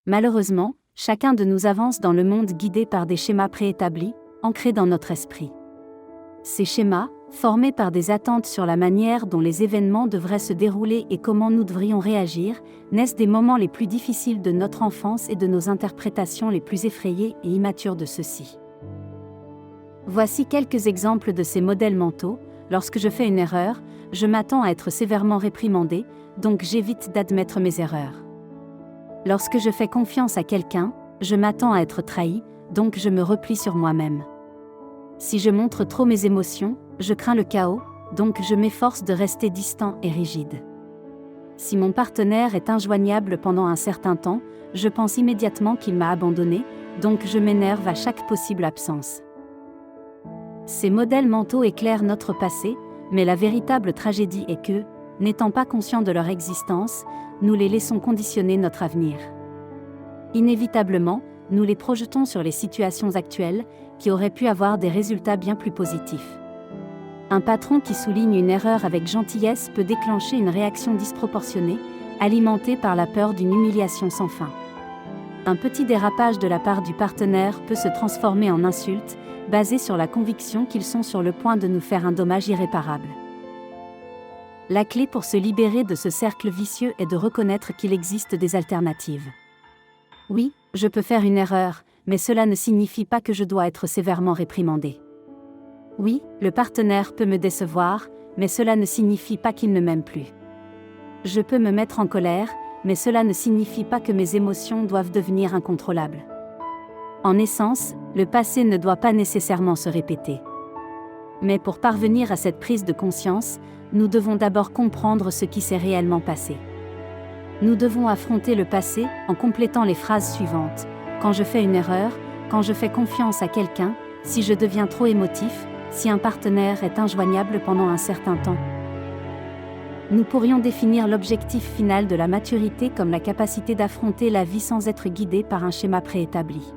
Malheureusement, chacun de nous avance dans le monde guidé par des schémas préétablis, ancrés dans notre esprit. Ces schémas, formés par des attentes sur la manière dont les événements devraient se dérouler et comment nous devrions réagir, naissent des moments les plus difficiles de notre enfance et de nos interprétations les plus effrayées et immatures de ceux-ci. Voici quelques exemples de ces modèles mentaux. Lorsque je fais une erreur, je m'attends à être sévèrement réprimandé, donc j'évite d'admettre mes erreurs. Lorsque je fais confiance à quelqu'un, je m'attends à être trahi, donc je me replie sur moi-même. Si je montre trop mes émotions, je crains le chaos, donc je m'efforce de rester distant et rigide. Si mon partenaire est injoignable pendant un certain temps, je pense immédiatement qu'il m'a abandonné, donc je m'énerve à chaque possible absence. Ces modèles mentaux éclairent notre passé, mais la véritable tragédie est que, n'étant pas conscients de leur existence, nous les laissons conditionner notre avenir. Inévitablement, nous les projetons sur les situations actuelles, qui auraient pu avoir des résultats bien plus positifs. Un patron qui souligne une erreur avec gentillesse peut déclencher une réaction disproportionnée, alimentée par la peur d'une humiliation sans fin. Un petit dérapage de la part du partenaire peut se transformer en insulte, basée sur la conviction qu'ils sont sur le point de nous faire un dommage irréparable. La clé pour se libérer de ce cercle vicieux est de reconnaître qu'il existe des alternatives. Oui, je peux faire une erreur, mais cela ne signifie pas que je dois être sévèrement réprimandé. Oui, le partenaire peut me décevoir, mais cela ne signifie pas qu'il ne m'aime plus. Je peux me mettre en colère, mais cela ne signifie pas que mes émotions doivent devenir incontrôlables. En essence, le passé ne doit pas nécessairement se répéter. Mais pour parvenir à cette prise de conscience, nous devons d'abord comprendre ce qui s'est réellement passé. Nous devons affronter le passé en complétant les phrases suivantes. Quand je fais une erreur, quand je fais confiance à quelqu'un, si je deviens trop émotif, si un partenaire est injoignable pendant un certain temps. Nous pourrions définir l'objectif final de la maturité comme la capacité d'affronter la vie sans être guidé par un schéma préétabli.